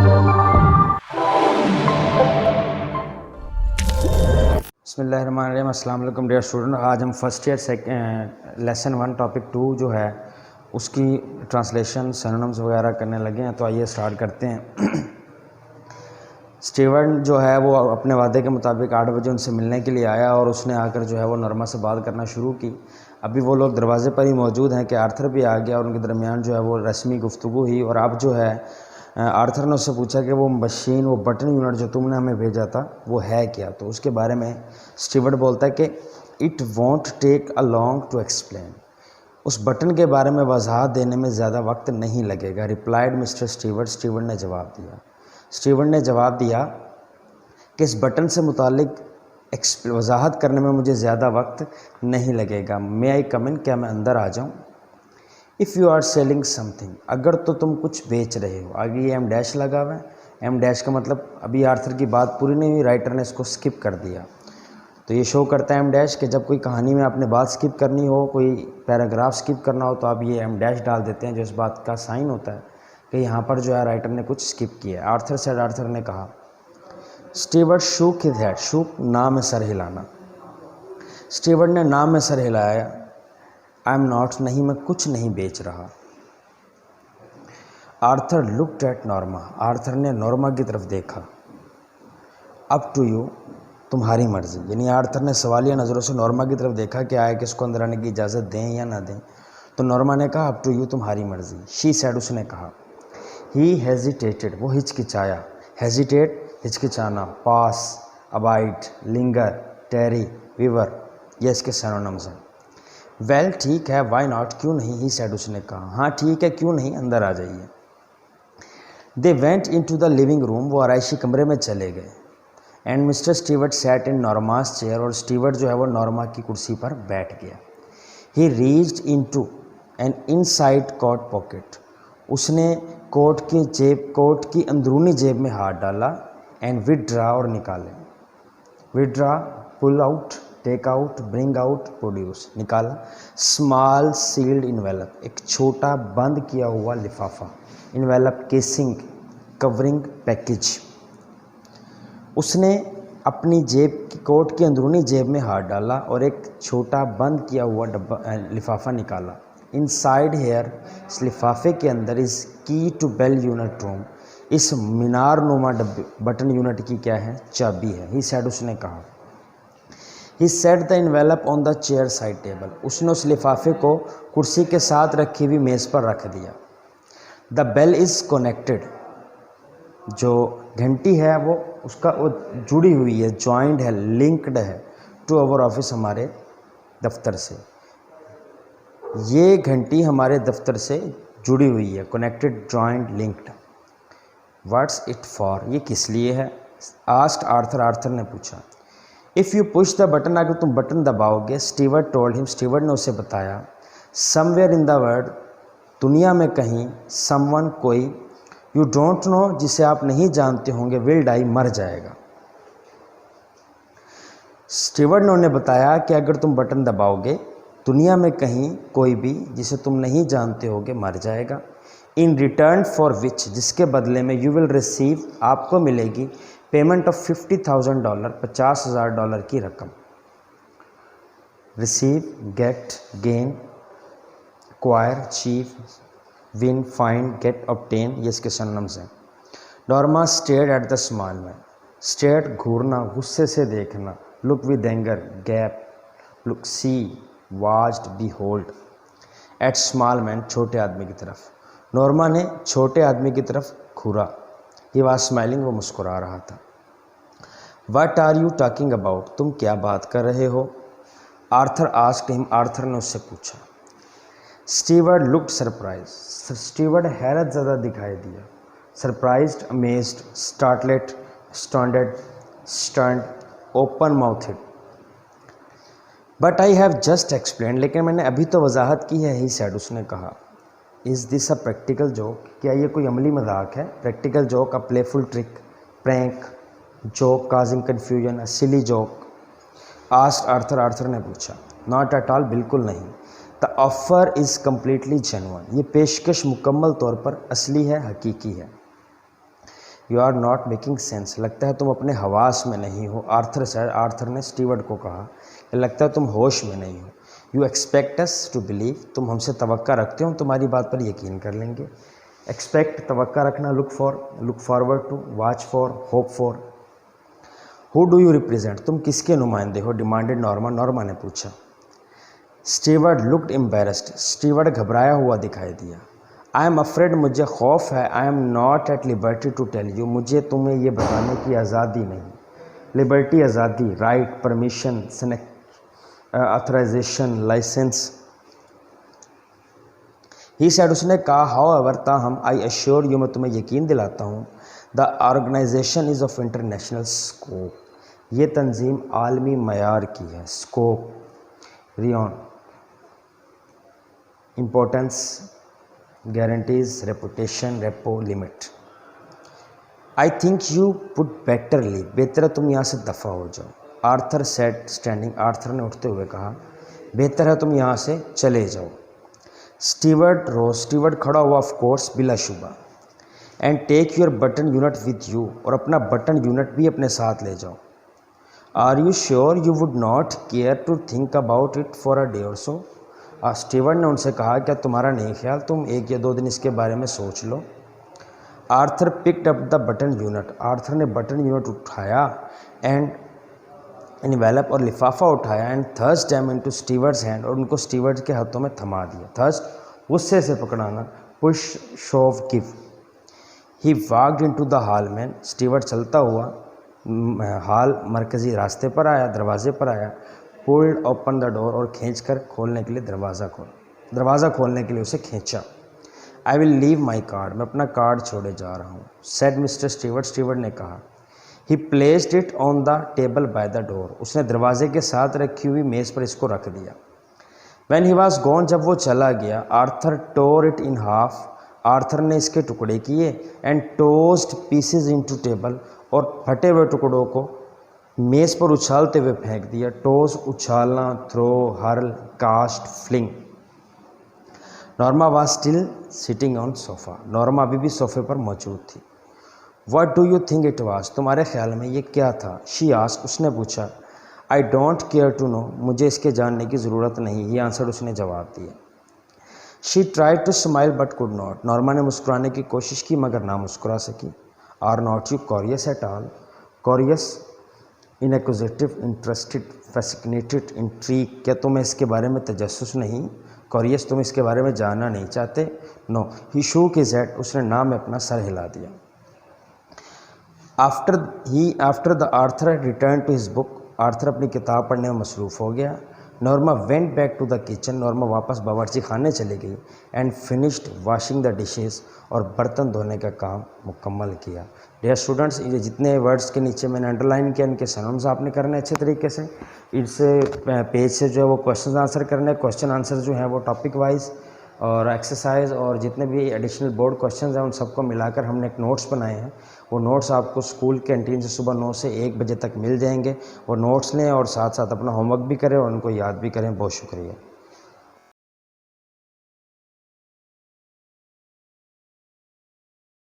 बिस्मिल्लाहिर्रहमानिर्रहीम। अस्सलाम वालेकुम डियर स्टूडेंट। आज हम फर्स्ट ईयर लेसन 1 टॉपिक 2 जो है उसकी ट्रांसलेशन सिनोनिम्स वगैरह करने लगे हैं। तो आइए स्टार्ट करते हैं। स्टीवन जो है वो अपने वादे के मुताबिक 8 बजे उनसे मिलने के लिए आया और उसने आकर जो है वो नॉर्मा से बात करना शुरू की। अभी वो लोग दरवाजे पर ही मौजूद हैं कि आर्थर भी आ गया और उनके दरमियान जो है वो रस्मी गुफ्तगू हुई। और अब जो है आर्थर ने उससे पूछा कि वो मशीन, वो बटन यूनिट जो तुमने हमें भेजा था वो है क्या। तो उसके बारे में स्टीवर्ट बोलता है कि it won't take a long to explain. उस बटन के बारे में वजाहत देने में ज़्यादा वक्त नहीं लगेगा। Replied mister Stewart. स्टीवर्ट ने जवाब दिया। स्टीवर्ट ने जवाब दिया कि इस बटन से मुतालिक वजाहत करने में मुझे ज़्यादा वक्त नहीं लगेगा। मे आई कम इन, क्या मैं अंदर आ जाऊँ? If you are selling something, अगर तो तुम कुछ बेच रहे हो। आगे ये एम डैश लगा हुआ है। एम डैश का मतलब अभी आर्थर की बात पूरी नहीं हुई, राइटर ने इसको स्किप कर दिया। तो ये शो करता है एम डैश कि जब कोई कहानी में आपने बात स्किप करनी हो, कोई पैराग्राफ स्किप करना हो, तो आप ये एम डैश डाल देते हैं, जो इस बात का साइन होता है कि यहाँ पर जो है राइटर ने कुछ स्किप किया है। आर्थर सेड, आर्थर ने कहा। Stewart shook his head. Shook नाम में सर हिलाना। स्टीवर्ट ने नाम में सर हिलाया। आई एम नॉट, नहीं मैं कुछ नहीं बेच रहा। Arthur looked at Norma. Arthur ने नॉर्मा की तरफ देखा। अप टू यू, तुम्हारी मर्जी। यानी आर्थर ने सवालिया नज़रों से नॉर्मा की तरफ देखा कि आए कि इसको अंदर आने की इजाज़त दें या ना दें। तो नॉर्मा ने कहा अप टू यू, तुम्हारी मर्जी। शी सैड, उसने कहा। ही हेजिटेटेड, वो हिचकिचाया। हेजिटेट, हिचकिचाना। पास, अबाइड, लिंगर, टेरी, विवर, ये इसके सिनोनिम्स हैं। वेल ठीक है, वाई नॉट, क्यों नहीं। ही सैड, उसने कहा। हाँ ठीक है, क्यों नहीं, अंदर आ जाइए। They went into the living room, वो आराइशी कमरे में चले गए। And Mr Stewart sat in Norma's chair, और स्टीवर्ट जो है वो नॉर्मा की कुर्सी पर बैठ गया। He reached into an inside coat pocket, उसने कोट की अंदरूनी जेब में हाथ डाला। एंड विदड्रा, और निकाले। Withdraw, pull out, take out, bring out, produce, निकाला। स्मॉल सील्ड इन्वेलप, एक छोटा बंद किया हुआ लिफाफा। Envelope, casing, covering, package. उसने अपनी जेब की, कोट की अंदरूनी जेब में हाथ डाला और एक छोटा बंद किया हुआ लिफाफा निकाला। इनसाइड हेयर, इस लिफाफे के अंदर, इस की टू बेल यूनिट रूम, इस मीनार नुमा बटन यूनिट की क्या है, चाबी है। ही सैड, उसने कहा। He set the envelope on the chair side table, उसने उस लिफाफे को कुर्सी के साथ रखी हुई मेज़ पर रख दिया। द बेल इज़ कनेक्टेड, जो घंटी है वो जुड़ी हुई है, जॉइंड है, लिंक्ड है टू अवर ऑफिस, हमारे दफ्तर से। ये घंटी हमारे दफ्तर से जुड़ी हुई है, connected, joined, linked. What's it for, ये किस लिए है। आस्क्ड आर्थर, आर्थर ने पूछा। If you push the button, अगर तुम बटन दबाओगे। स्टीवर्ट टोल्ड हिम, स्टीवर्ट ने उसे बताया। समवेयर इन द वर्ल्ड, दुनिया में कहीं। समवन, कोई। यू डोंट नो, जिसे आप नहीं जानते होंगे। विल डाई, मर जाएगा। स्टीवर्ट ने उन्हें बताया कि अगर तुम बटन दबाओगे, दुनिया में कहीं कोई भी जिसे तुम नहीं जानते होगे मर जाएगा। इन रिटर्न फॉर विच, जिसके बदले में। यू विल रिसीव, आपको मिलेगी। पेमेंट ऑफ $50,000, $50,000 की रकम। Receive, get, gain, acquire, achieve, win, find, get, obtain, ये इसके सिनोनिम्स हैं। Norma stared at the small man. Stared, घूरना, गुस्से से देखना। Look with anger, gape. Look, see, watched, behold. At small man, छोटे आदमी की तरफ। नॉर्मा ने छोटे आदमी की तरफ घूरा। ही वाज स्माइलिंग, वो मुस्कुरा रहा था। What are you talking about, तुम क्या बात कर रहे हो। आर्थर आस्क्ड हिम, आर्थर ने उससे पूछा। स्टीवर्ट लुक्ड सरप्राइज, स्टीवर्ट हैरत ज़्यादा दिखाई दिया। Surprised, amazed, startled, astounded, stunned, open mouthed. But I have just explain, लेकिन मैंने अभी तो वजाहत की है। ही सैड, उसने कहा। Is this a practical joke, क्या ये कोई अमली मजाक है। Practical joke, a playful trick, prank, joke causing confusion, a silly joke. Asked Arthur, Arthur ने पूछा। नॉट एट ऑल, बिल्कुल नहीं। The offer is completely genuine, ये पेशकश मुकम्मल तौर पर असली है, हकीकी है। You are not making sense, लगता है तुम अपने हवास में नहीं हो। आर्थर सैड, आर्थर ने स्टीवर्ड को कहा कि लगता है तुम होश में नहीं हो। You expect us to believe, तुम हमसे तवक्का रखते हो, तुम्हारी बात पर यकीन कर लेंगे। एक्सपेक्ट तवक्का रखना, look forward to, watch for, hope for. Who do you represent, तुम किसके नुमाइंदे हो, डिमांडेड नॉर्मा, नॉर्मा ने पूछा। स्टीवर्ड लुक्ड एम्बेरस्ड, स्टीवर्ड घबराया हुआ दिखाई दिया। आई एम अफ्रेड, मुझे खौफ है। I am not at liberty to tell you, मुझे तुम्हें ये बताने की आज़ादी नहीं। लिबर्टी आज़ादी, right, permission, authorisation, licence. He said, उसने कहा, हाउ एवर, ताहम, आई एश्योर यू, मैं तुम्हें यकीन दिलाता हूँ, the organisation is of international scope, ये तंजीम आलमी मयार की है। स्कोप, रियॉन, importance, guarantees, reputation, repo, limit. I think you would better leave, बेहतर है तुम यहाँ से दफ़ा हो जाओ। आर्थर सेड स्टैंडिंग, आर्थर ने उठते हुए कहा, बेहतर है तुम यहाँ से चले जाओ। स्टीवर्ड रोज, स्टीवर्ड खड़ा हुआ, ऑफ कोर्स, बिलाशुबा। And take your button unit with you, और अपना बटन यूनिट भी अपने साथ ले जाओ। Are you sure you would not care to think about it for a day or so, steward ने उनसे कहा, क्या तुम्हारा नहीं ख्याल तुम 1 या 2 दिन इसके बारे में सोच लो। Arthur picked up the button unit, Arthur ने बटन यूनिट उठाया, एंड एनवेलप, और लिफाफा उठाया, and thrust them into Steward's hand, और उनको स्टीवर्ड के हाथों में थमा दिया। थर्स्ट, गुस्से से पकड़ाना, push, shove, give. He walked into the hall, man, Steward चलता हुआ हॉल, मरकज़ी रास्ते पर आया, दरवाजे पर आया। पुल्ड ओपन द डोर, और खींचकर खोलने के लिए दरवाज़ा खोलने के लिए उसे खींचा। I will leave my card, मैं अपना कार्ड छोड़े जा रहा हूँ, सेड मिस्टर स्टीवर्ड, स्टीवर्ड ने कहा। ही placed it on the table by the door, उसने दरवाजे के साथ रखी हुई मेज़ पर इसको रख दिया। व्हेन ही वॉज गॉन, जब वो चला गया, Arthur tore it in half, आर्थर ने इसके टुकड़े किए, and tossed pieces into table, और फटे हुए टुकड़ों को मेज़ पर उछालते हुए फेंक दिया। टोस, उछालना, throw, hurl, cast, fling. Norma was still sitting on sofa, Norma अभी भी सोफे पर मौजूद थी। What do you think it was, तुम्हारे ख्याल में ये क्या था। शी आस्क्ड, उसने पूछा। I don't care to know, मुझे इसके जानने की ज़रूरत नहीं, ये आंसर उसने जवाब दिया। She tried to smile but could not, Norma ने मुस्कुराने की कोशिश की मगर ना मुस्कुरा सकी। Are not you curious at all, curious, inquisitive, interested, fascinated, intrigue, क्या तुम्हें इसके बारे में तजस्सुस नहीं। कॉरियस, तुम इसके बारे में जानना नहीं चाहते। No, he shook his head, उसने ना में अपना सर हिला दिया। After the Arthur return to his book, Arthur अपनी किताब पढ़ने में मसरूफ़ हो गया। Norma went back to the kitchen, Norma वापस बावर्ची खाने चली गई। And finished washing the dishes, और बर्तन धोने का काम मुकम्मल किया। डियर स्टूडेंट्स, ये जितने वर्ड्स के नीचे मैंने अंडरलाइन किया, इनके सिनोनिम्स आपने करने अच्छे तरीके से। इससे पेज से जो है वो क्वेश्चन आंसर करने, क्वेश्चन आंसर जो है वो टॉपिक वाइज और एक्सरसाइज, और जितने भी एडिशनल बोर्ड क्वेश्चंस हैं उन सबको मिलाकर हमने एक नोट्स बनाए हैं। वो नोट्स आपको स्कूल कैंटीन से सुबह 9 से 1 बजे तक मिल जाएंगे। वो नोट्स लें और साथ साथ अपना होमवर्क भी करें और उनको याद भी करें। बहुत शुक्रिया।